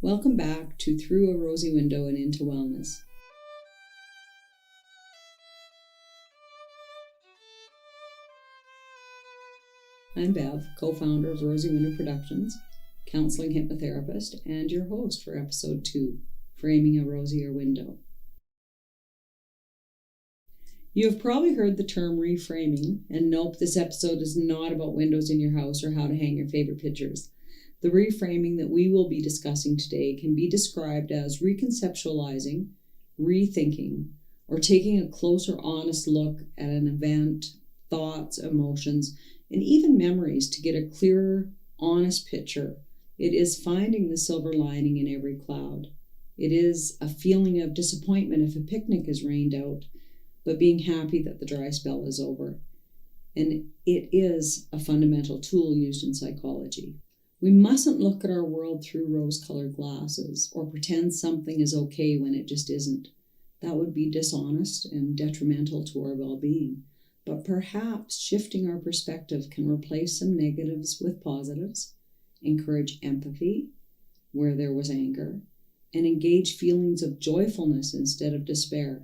Welcome back to Through a Rosy Window and Into Wellness. I'm Bev, co-founder of Rosy Window Productions, counseling hypnotherapist, and your host for episode 2, Framing a Rosier Window. You have probably heard the term reframing, and nope, this episode is not about windows in your house or how to hang your favorite pictures. The reframing that we will be discussing today can be described as reconceptualizing, rethinking, or taking a closer, honest look at an event, thoughts, emotions, and even memories to get a clearer, honest picture. It is finding the silver lining in every cloud. It is a feeling of disappointment if a picnic is rained out, but being happy that the dry spell is over. And it is a fundamental tool used in psychology. We mustn't look at our world through rose-colored glasses or pretend something is okay when it just isn't. That would be dishonest and detrimental to our well-being. But perhaps shifting our perspective can replace some negatives with positives, encourage empathy where there was anger, and engage feelings of joyfulness instead of despair.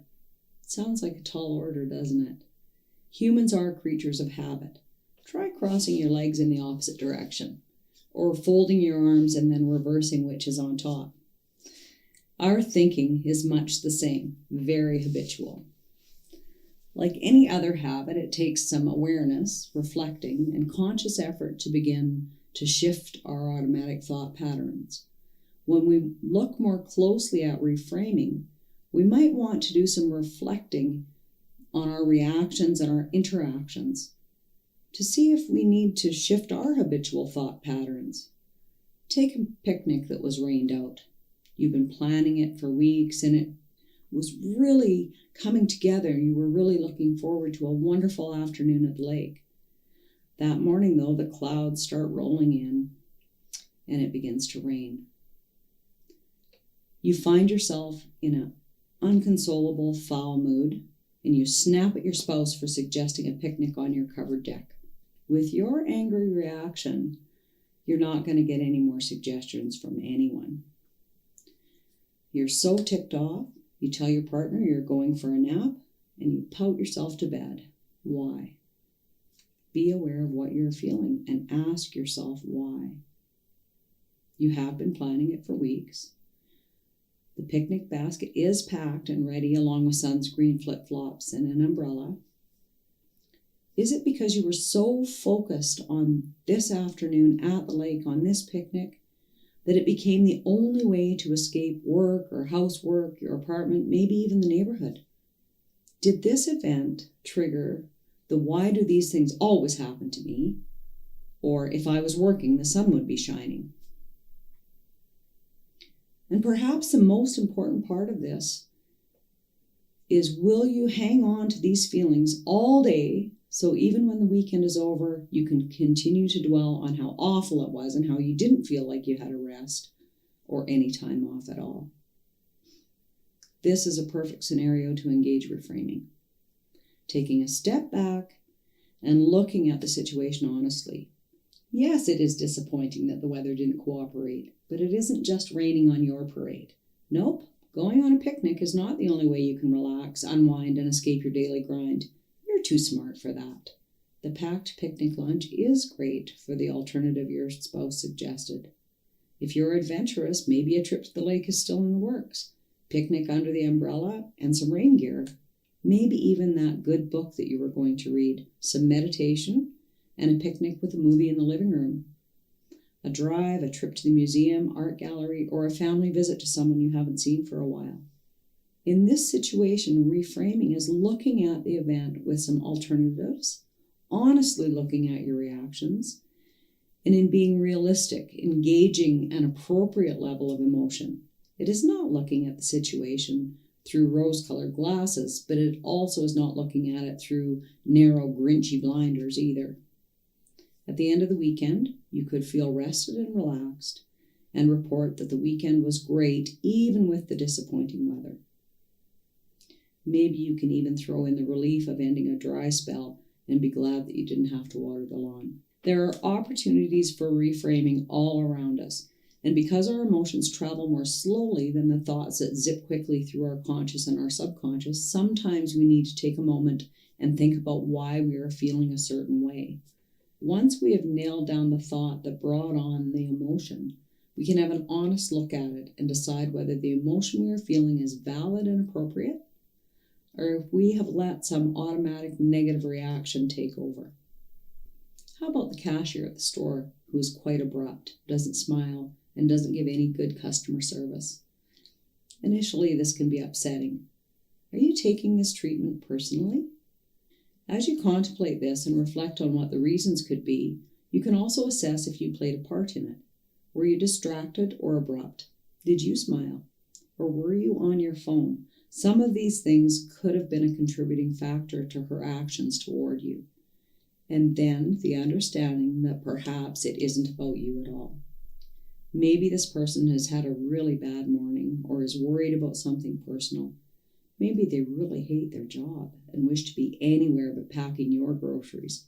It sounds like a tall order, doesn't it? Humans are creatures of habit. Try crossing your legs in the opposite direction, or folding your arms and then reversing which is on top. Our thinking is much the same, very habitual. Like any other habit, it takes some awareness, reflecting, and conscious effort to begin to shift our automatic thought patterns. When we look more closely at reframing, we might want to do some reflecting on our reactions and our interactions to see if we need to shift our habitual thought patterns. Take a picnic that was rained out. You've been planning it for weeks and it was really coming together. You were really looking forward to a wonderful afternoon at the lake. That morning, though, the clouds start rolling in and it begins to rain. You find yourself in an unconsolable, foul mood, and you snap at your spouse for suggesting a picnic on your covered deck. With your angry reaction, you're not going to get any more suggestions from anyone. You're so ticked off, you tell your partner you're going for a nap, and you pout yourself to bed. Why? Be aware of what you're feeling and ask yourself why. You have been planning it for weeks. The picnic basket is packed and ready along with sunscreen, flip-flops, and an umbrella. Is it because you were so focused on this afternoon at the lake on this picnic that it became the only way to escape work or housework, your apartment, maybe even the neighborhood? Did this event trigger the why do these things always happen to me? Or if I was working, the sun would be shining. And perhaps the most important part of this is, will you hang on to these feelings all day so even when the weekend is over, you can continue to dwell on how awful it was and how you didn't feel like you had a rest or any time off at all? This is a perfect scenario to engage reframing. Taking a step back and looking at the situation honestly. Yes, it is disappointing that the weather didn't cooperate, but it isn't just raining on your parade. Nope, going on a picnic is not the only way you can relax, unwind, and escape your daily grind. You're too smart for that. The packed picnic lunch is great for the alternative your spouse suggested. If you're adventurous, maybe a trip to the lake is still in the works. Picnic under the umbrella and some rain gear. Maybe even that good book that you were going to read, some meditation, and a picnic with a movie in the living room. A drive, a trip to the museum, art gallery, or a family visit to someone you haven't seen for a while. In this situation, reframing is looking at the event with some alternatives, honestly looking at your reactions, and in being realistic, engaging an appropriate level of emotion. It is not looking at the situation through rose-colored glasses, but it also is not looking at it through narrow, grinchy blinders either. At the end of the weekend, you could feel rested and relaxed and report that the weekend was great, even with the disappointing weather. Maybe you can even throw in the relief of ending a dry spell and be glad that you didn't have to water the lawn. There are opportunities for reframing all around us, And because our emotions travel more slowly than the thoughts that zip quickly through our conscious and our subconscious, sometimes we need to take a moment and think about why we are feeling a certain way. Once we have nailed down the thought that brought on the emotion, we can have an honest look at it and decide whether the emotion we are feeling is valid and appropriate, or if we have let some automatic negative reaction take over. How about the cashier at the store who is quite abrupt, doesn't smile, and doesn't give any good customer service? Initially, this can be upsetting. Are you taking this treatment personally? As you contemplate this and reflect on what the reasons could be, you can also assess if you played a part in it. Were you distracted or abrupt? Did you smile? Or were you on your phone? Some of these things could have been a contributing factor to her actions toward you. And then the understanding that perhaps it isn't about you at all. Maybe this person has had a really bad morning or is worried about something personal. Maybe they really hate their job and wish to be anywhere but packing your groceries.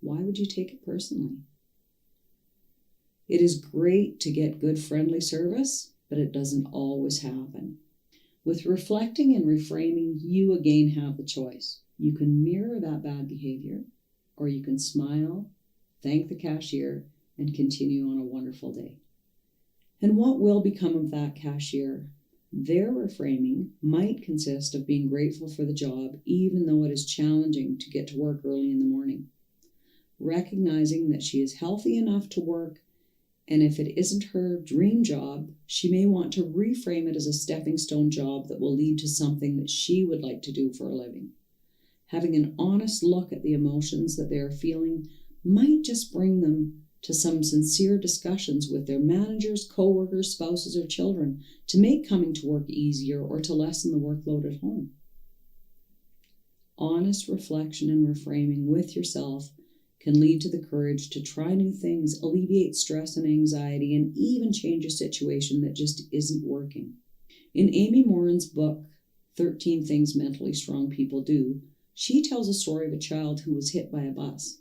Why would you take it personally? It is great to get good friendly service, but it doesn't always happen. With reflecting and reframing, you again have the choice. You can mirror that bad behavior, or you can smile, thank the cashier, and continue on a wonderful day. And what will become of that cashier? Their reframing might consist of being grateful for the job, even though it is challenging to get to work early in the morning. Recognizing that she is healthy enough to work, and if it isn't her dream job, she may want to reframe it as a stepping stone job that will lead to something that she would like to do for a living. Having an honest look at the emotions that they are feeling might just bring them to some sincere discussions with their managers, coworkers, spouses, or children to make coming to work easier or to lessen the workload at home. Honest reflection and reframing with yourself can lead to the courage to try new things, alleviate stress and anxiety, and even change a situation that just isn't working. In Amy Morin's book, 13 Things Mentally Strong People Do, she tells a story of a child who was hit by a bus.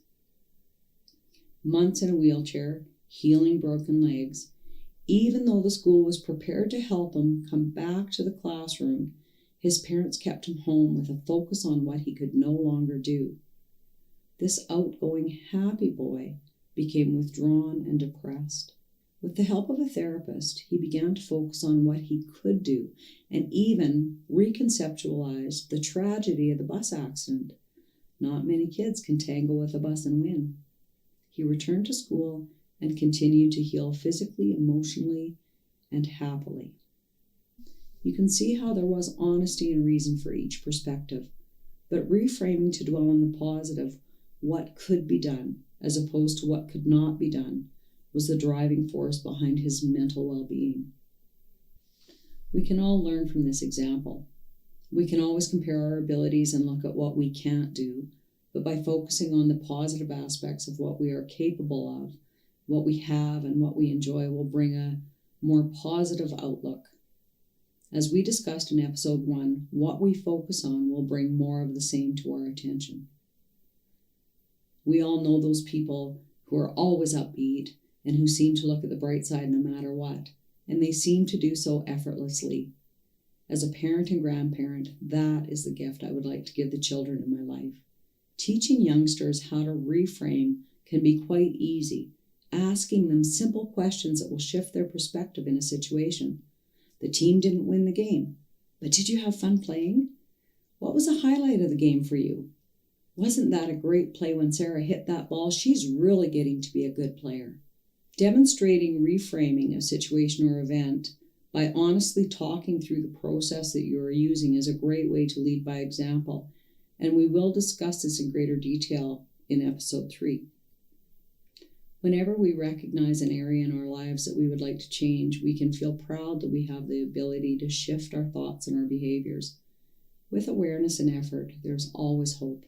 Months in a wheelchair, healing broken legs. Even though the school was prepared to help him come back to the classroom, his parents kept him home with a focus on what he could no longer do. This outgoing, happy boy became withdrawn and depressed. With the help of a therapist, he began to focus on what he could do and even reconceptualized the tragedy of the bus accident. Not many kids can tangle with a bus and win. He returned to school and continued to heal physically, emotionally, and happily. You can see how there was honesty and reason for each perspective, but reframing to dwell on the positive, what could be done, as opposed to what could not be done, was the driving force behind his mental well-being. We can all learn from this example. We can always compare our abilities and look at what we can't do, but by focusing on the positive aspects of what we are capable of, what we have and what we enjoy will bring a more positive outlook. As we discussed in episode 1, what we focus on will bring more of the same to our attention. We all know those people who are always upbeat and who seem to look at the bright side no matter what, and they seem to do so effortlessly. As a parent and grandparent, that is the gift I would like to give the children in my life. Teaching youngsters how to reframe can be quite easy, asking them simple questions that will shift their perspective in a situation. The team didn't win the game, but did you have fun playing? What was the highlight of the game for you? Wasn't that a great play when Sarah hit that ball? She's really getting to be a good player. Demonstrating reframing a situation or event by honestly talking through the process that you are using is a great way to lead by example, and we will discuss this in greater detail in episode 3. Whenever we recognize an area in our lives that we would like to change, we can feel proud that we have the ability to shift our thoughts and our behaviors. With awareness and effort, there's always hope.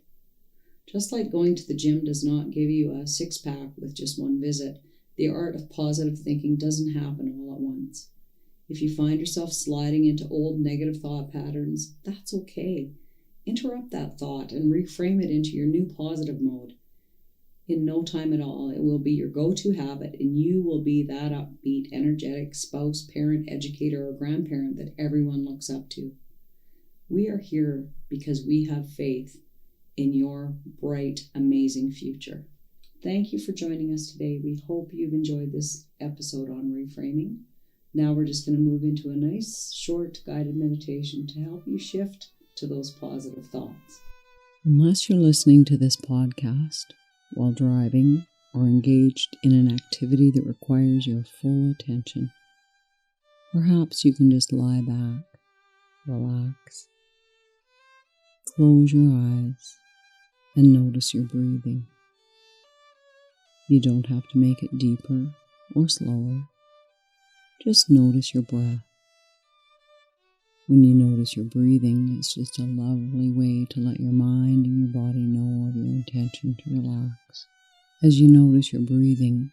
Just like going to the gym does not give you a six-pack with just one visit, the art of positive thinking doesn't happen all at once. If you find yourself sliding into old negative thought patterns, that's okay. Interrupt that thought and reframe it into your new positive mode. In no time at all, it will be your go-to habit, and you will be that upbeat, energetic spouse, parent, educator, or grandparent that everyone looks up to. We are here because we have faith in your bright, amazing future. Thank you for joining us today. We hope you've enjoyed this episode on reframing. Now we're just going to move into a nice, short, guided meditation to help you shift to those positive thoughts. Unless you're listening to this podcast while driving or engaged in an activity that requires your full attention, perhaps you can just lie back, relax, close your eyes, and notice your breathing. You don't have to make it deeper or slower. Just notice your breath. When you notice your breathing, it's just a lovely way to let your mind and your body know of your intention to relax. As you notice your breathing,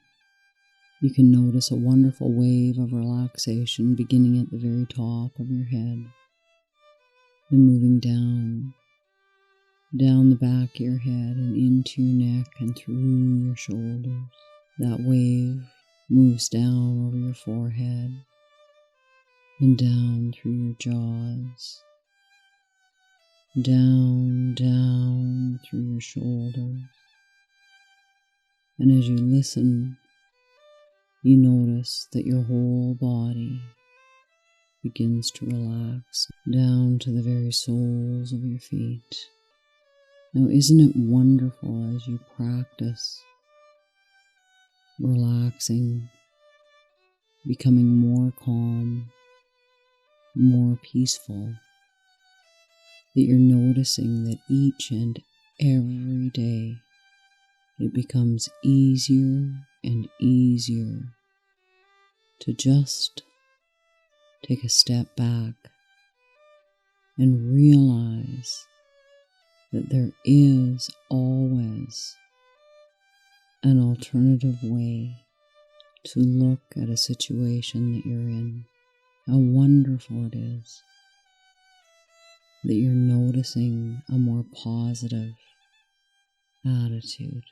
you can notice a wonderful wave of relaxation beginning at the very top of your head and moving down the back of your head and into your neck and through your shoulders. That wave moves down over your forehead and down through your jaws, down through your shoulders. And as you listen, you notice that your whole body begins to relax down to the very soles of your feet. Now, isn't it wonderful as you practice relaxing, becoming more calm, more peaceful, that you're noticing that each and every day it becomes easier and easier to just take a step back and realize that there is always an alternative way to look at a situation that you're in. How wonderful it is that you're noticing a more positive attitude.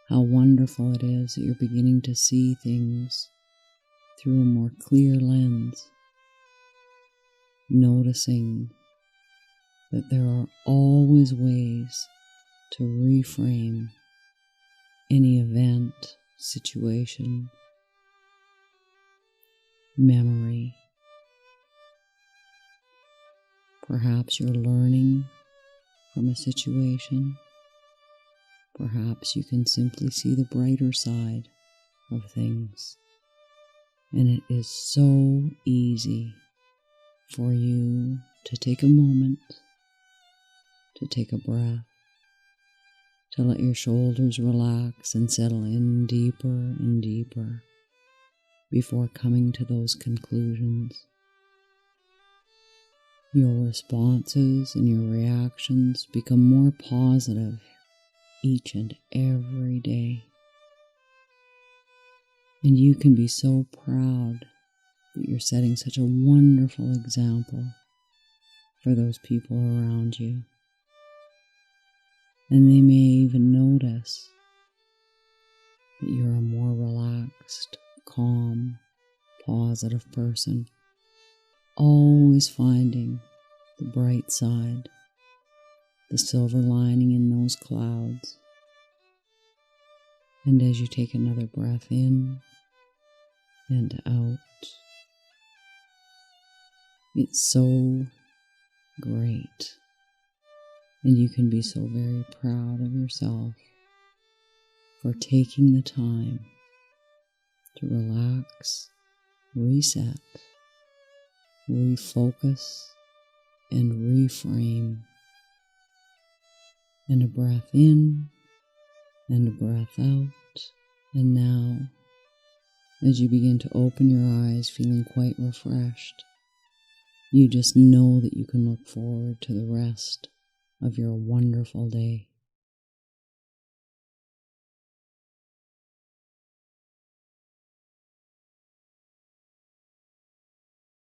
How wonderful it is that you're beginning to see things through a more clear lens, noticing that there are always ways to reframe any event, situation, memory. Perhaps you're learning from a situation. Perhaps you can simply see the brighter side of things. And it is so easy for you to take a moment, to take a breath, to let your shoulders relax and settle in deeper and deeper before coming to those conclusions. Your responses and your reactions become more positive each and every day. And you can be so proud that you're setting such a wonderful example for those people around you. And they may even notice that you're a more relaxed, calm, positive person, always finding the bright side, the silver lining in those clouds. And as you take another breath in and out, it's so great. And you can be so very proud of yourself for taking the time to relax, reset, refocus, and reframe. And a breath in and a breath out. And now, as you begin to open your eyes feeling quite refreshed, you just know that you can look forward to the rest of your wonderful day.